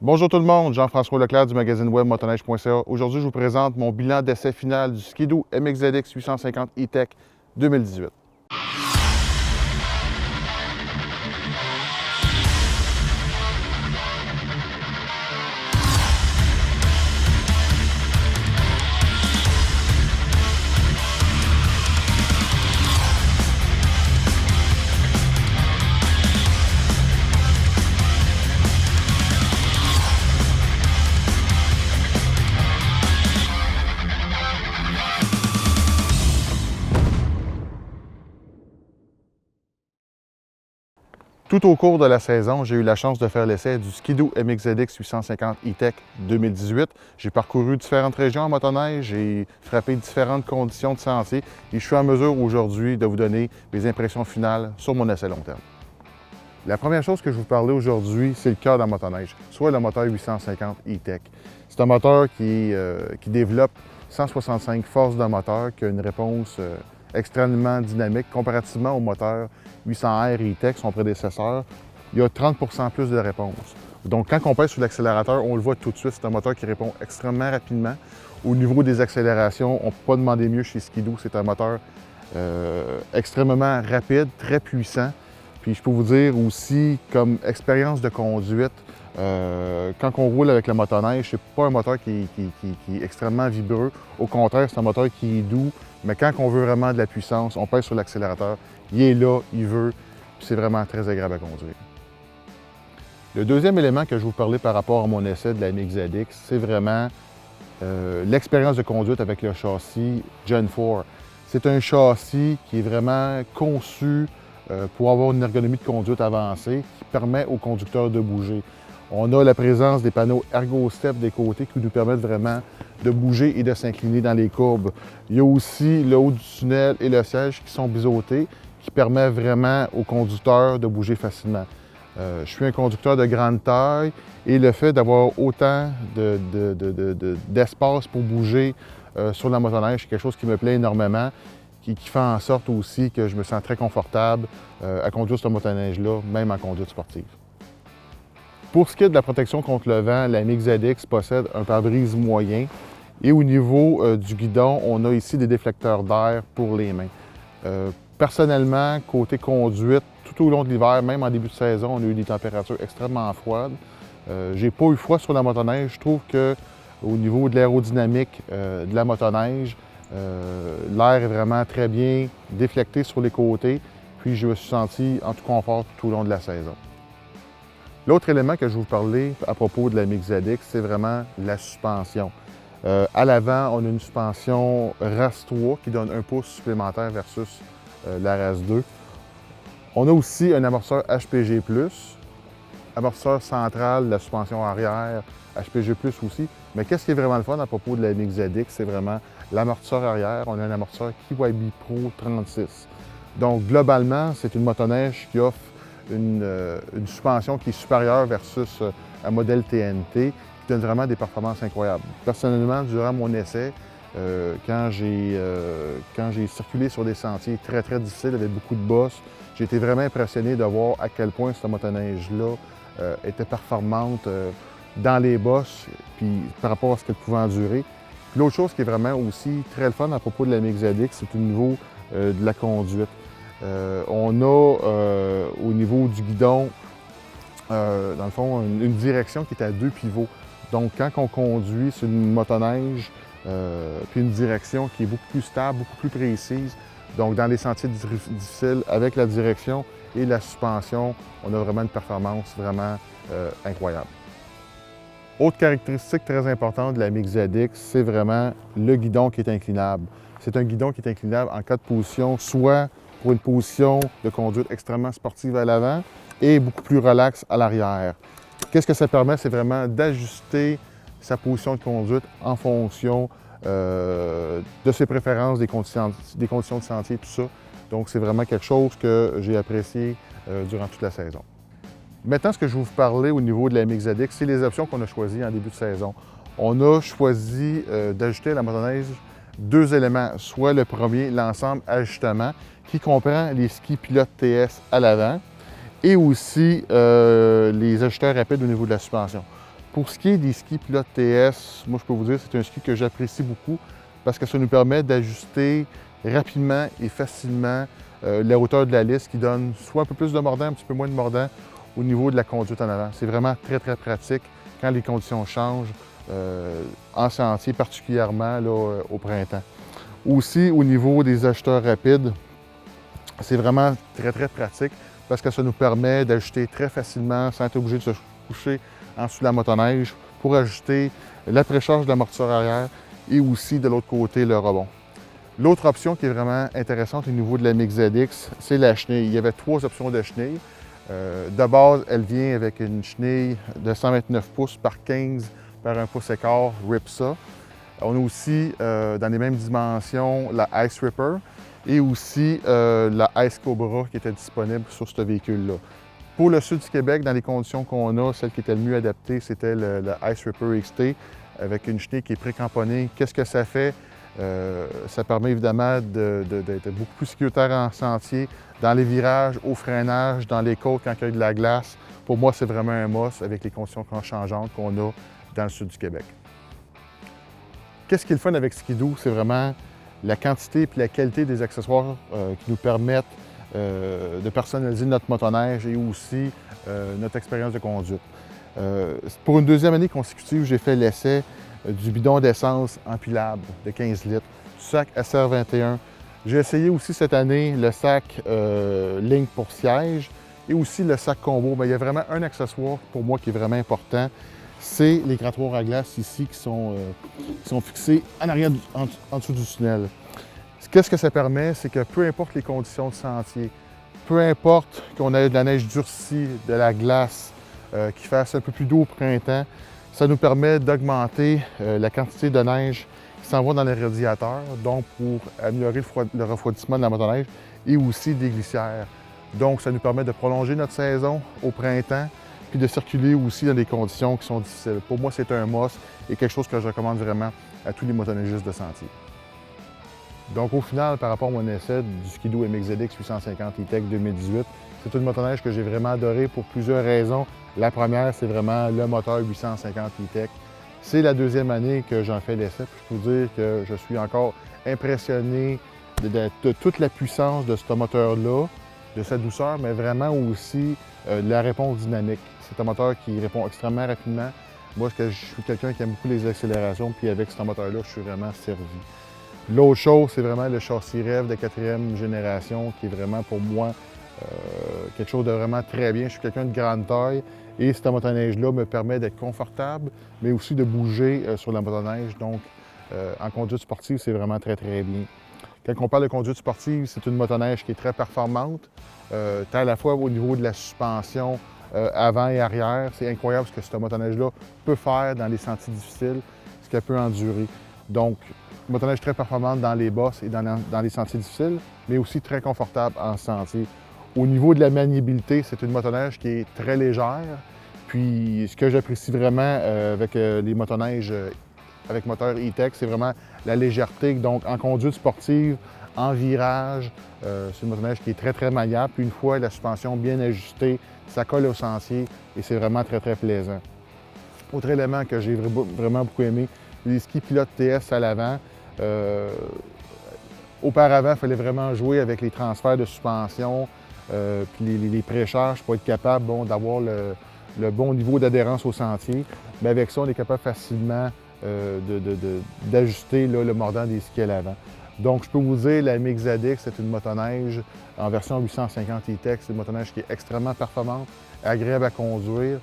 Bonjour tout le monde, Jean-François Leclerc du magazine web motoneige.ca. Aujourd'hui, je vous présente mon bilan d'essai final du Ski-Doo MXZX 850 E-Tech 2018. Tout au cours de la saison, j'ai eu la chance de faire l'essai du Ski-Doo MXZX 850 E-Tech 2018. J'ai parcouru différentes régions en motoneige, j'ai frappé différentes conditions de sentier et je suis en mesure aujourd'hui de vous donner mes impressions finales sur mon essai long terme. La première chose que je vais vous parler aujourd'hui, c'est le cœur de la motoneige, soit le moteur 850 E-Tech. C'est un moteur qui développe 165 forces de moteur, qui a une réponse extrêmement dynamique comparativement au moteur 800R E-Tech, son prédécesseur. Il y a 30 % plus de réponse. Donc, quand on pèse sur l'accélérateur, on le voit tout de suite, c'est un moteur qui répond extrêmement rapidement. Au niveau des accélérations, on ne peut pas demander mieux chez Ski-Doo. C'est un moteur extrêmement rapide, très puissant. Puis je peux vous dire aussi, comme expérience de conduite, quand on roule avec le motoneige, c'est pas un moteur qui est extrêmement vibreux. Au contraire, c'est un moteur qui est doux, mais quand on veut vraiment de la puissance, on pèse sur l'accélérateur, il est là, il veut, puis c'est vraiment très agréable à conduire. Le deuxième élément que je vous parlais par rapport à mon essai de la MXZX, c'est vraiment l'expérience de conduite avec le châssis Gen 4. C'est un châssis qui est vraiment conçu pour avoir une ergonomie de conduite avancée qui permet aux conducteurs de bouger. On a la présence des panneaux ErgoStep des côtés qui nous permettent vraiment de bouger et de s'incliner dans les courbes. Il y a aussi le haut du tunnel et le siège qui sont biseautés, qui permet vraiment aux conducteurs de bouger facilement. Je suis un conducteur de grande taille et le fait d'avoir autant d'espace pour bouger sur la motoneige, c'est quelque chose qui me plaît énormément, qui fait en sorte aussi que je me sens très confortable à conduire cette motoneige-là, même en conduite sportive. Pour ce qui est de la protection contre le vent, la MXZX possède un pare-brise moyen et au niveau du guidon, on a ici des déflecteurs d'air pour les mains. Personnellement, côté conduite, tout au long de l'hiver, même en début de saison, on a eu des températures extrêmement froides. J'ai pas eu froid sur la motoneige. Je trouve qu'au niveau de l'aérodynamique de la motoneige, l'air est vraiment très bien déflecté sur les côtés, puis je me suis senti en tout confort tout au long de la saison. L'autre élément que je vais vous parler à propos de la MXZX, c'est vraiment la suspension. À l'avant, on a une suspension RAS 3 qui donne un pouce supplémentaire versus la RAS 2. On a aussi un amortisseur HPG+, amortisseur central de la suspension arrière, HPG+, aussi. Mais qu'est-ce qui est vraiment le fun à propos de la MXZX, c'est vraiment l'amortisseur arrière. On a un amortisseur KYB Pro 36. Donc, globalement, c'est une motoneige qui offre une suspension qui est supérieure versus un modèle TNT, qui donne vraiment des performances incroyables. Personnellement, durant mon essai, quand j'ai circulé sur des sentiers très, très difficiles avec beaucoup de bosses, j'ai été vraiment impressionné de voir à quel point cette motoneige-là était performante dans les bosses, puis par rapport à ce qu'elle pouvait endurer. Puis l'autre chose qui est vraiment aussi très le fun à propos de la MXZX, c'est au niveau de la conduite. On a au niveau du guidon, dans le fond, une direction qui est à 2 pivots. Donc, quand on conduit sur une motoneige, puis une direction qui est beaucoup plus stable, beaucoup plus précise. Donc, dans les sentiers difficiles, avec la direction et la suspension, on a vraiment une performance vraiment incroyable. Autre caractéristique très importante de la MXZX, c'est vraiment le guidon qui est inclinable. C'est un guidon qui est inclinable en 4 positions, soit pour une position de conduite extrêmement sportive à l'avant et beaucoup plus relaxe à l'arrière. Qu'est-ce que ça permet? C'est vraiment d'ajuster sa position de conduite en fonction de ses préférences, des conditions de sentier, tout ça. Donc, c'est vraiment quelque chose que j'ai apprécié durant toute la saison. Maintenant, ce que je vais vous parler au niveau de la MXZX, c'est les options qu'on a choisies en début de saison. On a choisi d'ajouter à la motoneige 2 éléments, soit le premier, l'ensemble ajustement, qui comprend les skis pilotes TS à l'avant et aussi les ajusteurs rapides au niveau de la suspension. Pour ce qui est des skis pilotes TS, moi je peux vous dire que c'est un ski que j'apprécie beaucoup parce que ça nous permet d'ajuster rapidement et facilement la hauteur de la lisse qui donne soit un peu plus de mordant, un petit peu moins de mordant au niveau de la conduite en avant. C'est vraiment très pratique quand les conditions changent, en sentier particulièrement là, au printemps. Aussi au niveau des ajusteurs rapides, c'est vraiment très pratique parce que ça nous permet d'ajuster très facilement sans être obligé de se coucher en dessous de la motoneige pour ajuster la précharge de l'amortisseur arrière et aussi de l'autre côté le rebond. L'autre option qui est vraiment intéressante au niveau de la MX ZX, c'est la chenille. Il y avait 3 options de chenille. De base, elle vient avec une chenille de 129 pouces par 15 par 1 pouce écart Ripsa. On a aussi, dans les mêmes dimensions, la Ice Ripper et aussi la Ice Cobra qui était disponible sur ce véhicule-là. Pour le sud du Québec, dans les conditions qu'on a, celle qui était le mieux adaptée, c'était le Ice Ripper XT avec une chenille qui est précamponnée. Qu'est-ce que ça fait? Ça permet évidemment d'être beaucoup plus sécuritaire en sentier, dans les virages, au freinage, dans les côtes quand il y a de la glace. Pour moi, c'est vraiment un must avec les conditions changeantes qu'on a dans le sud du Québec. Qu'est-ce qui est le fun avec Ski-Doo? C'est vraiment la quantité et la qualité des accessoires qui nous permettent de personnaliser notre motoneige et aussi notre expérience de conduite. Pour une deuxième année consécutive, j'ai fait l'essai du bidon d'essence empilable de 15 litres, du sac SR21. J'ai essayé aussi cette année le sac ligne pour siège et aussi le sac combo. Mais il y a vraiment un accessoire pour moi qui est vraiment important, c'est les grattoirs à glace ici qui sont fixés en arrière, en dessous du tunnel. Qu'est-ce que ça permet? C'est que peu importe les conditions de sentier, peu importe qu'on ait de la neige durcie, de la glace, qu'il fasse un peu plus d'eau au printemps, ça nous permet d'augmenter la quantité de neige qui s'en va dans les radiateurs, donc pour améliorer le refroidissement de la motoneige et aussi des glissières. Donc ça nous permet de prolonger notre saison au printemps puis de circuler aussi dans des conditions qui sont difficiles. Pour moi, c'est un must et quelque chose que je recommande vraiment à tous les motoneigistes de sentier. Donc au final, par rapport à mon essai du Ski-Doo MX ZX 850 E-Tech 2018, c'est une motoneige que j'ai vraiment adorée pour plusieurs raisons. La première, c'est vraiment le moteur 850 E-Tech. C'est la deuxième année que j'en fais l'essai. Je peux vous dire que je suis encore impressionné de toute la puissance de ce moteur-là, de sa douceur, mais vraiment aussi de la réponse dynamique. C'est un moteur qui répond extrêmement rapidement. Moi, je suis quelqu'un qui aime beaucoup les accélérations, puis avec ce moteur-là, je suis vraiment servi. L'autre chose, c'est vraiment le châssis REV de 4e génération qui est vraiment pour moi quelque chose de vraiment très bien. Je suis quelqu'un de grande taille et cette motoneige-là me permet d'être confortable, mais aussi de bouger sur la motoneige. Donc, en conduite sportive, c'est vraiment très bien. Quand on parle de conduite sportive, c'est une motoneige qui est très performante, tant à la fois au niveau de la suspension avant et arrière. C'est incroyable ce que cette motoneige-là peut faire dans les sentiers difficiles, ce qu'elle peut endurer. Donc, motoneige très performante dans les bosses et dans les sentiers difficiles, mais aussi très confortable en sentier. Au niveau de la maniabilité, c'est une motoneige qui est très légère. Puis, ce que j'apprécie vraiment avec les motoneiges avec moteur E-Tech, c'est vraiment la légèreté. Donc, en conduite sportive, en virage, c'est une motoneige qui est très maniable. Puis, une fois la suspension bien ajustée, ça colle au sentier et c'est vraiment très plaisant. Autre élément que j'ai vraiment beaucoup aimé, les skis pilotes TS à l'avant. Auparavant, il fallait vraiment jouer avec les transferts de suspension, puis les précharges pour être capable d'avoir le bon niveau d'adhérence au sentier. Mais avec ça, on est capable facilement d'ajuster le mordant des skis à l'avant. Donc, je peux vous dire, la MX ZX, c'est une motoneige en version 850 E-Tech. C'est une motoneige qui est extrêmement performante, agréable à conduire.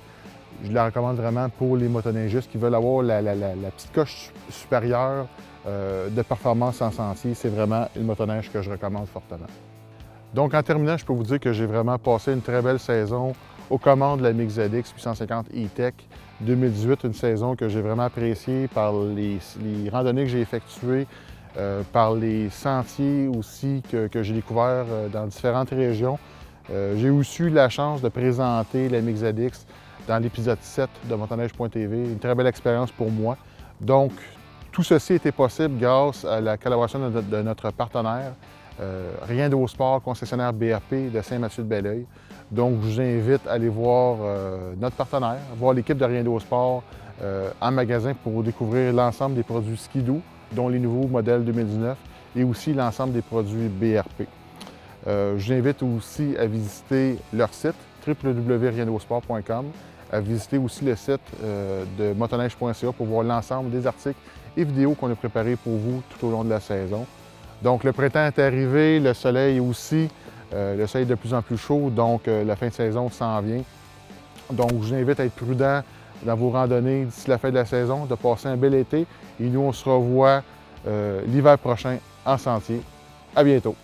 Je la recommande vraiment pour les motoneigistes qui veulent avoir la petite coche supérieure de performance en sentier. C'est vraiment une motoneige que je recommande fortement. Donc, en terminant, je peux vous dire que j'ai vraiment passé une très belle saison aux commandes de la MX ZX 850 E-Tech 2018, une saison que j'ai vraiment appréciée par les randonnées que j'ai effectuées, par les sentiers aussi que j'ai découverts dans différentes régions. J'ai aussi eu la chance de présenter la MX ZX dans l'épisode 7 de Motoneige.tv, une très belle expérience pour moi. Donc, tout ceci a été possible grâce à la collaboration de notre partenaire, Rien d'au sport, concessionnaire BRP de Saint-Mathieu-de-Belleuil. Donc, je vous invite à aller voir notre partenaire, voir l'équipe de Rien d'au sport en magasin pour découvrir l'ensemble des produits Ski-Doo, dont les nouveaux modèles 2019 et aussi l'ensemble des produits BRP. Je vous invite aussi à visiter leur site www.rienosport.com, à visiter aussi le site de motoneige.ca pour voir l'ensemble des articles et vidéos qu'on a préparés pour vous tout au long de la saison. Donc le printemps est arrivé, le soleil aussi, le soleil est de plus en plus chaud, donc la fin de saison s'en vient. Donc je vous invite à être prudent dans vos randonnées d'ici la fin de la saison, de passer un bel été et nous on se revoit l'hiver prochain en sentier. À bientôt!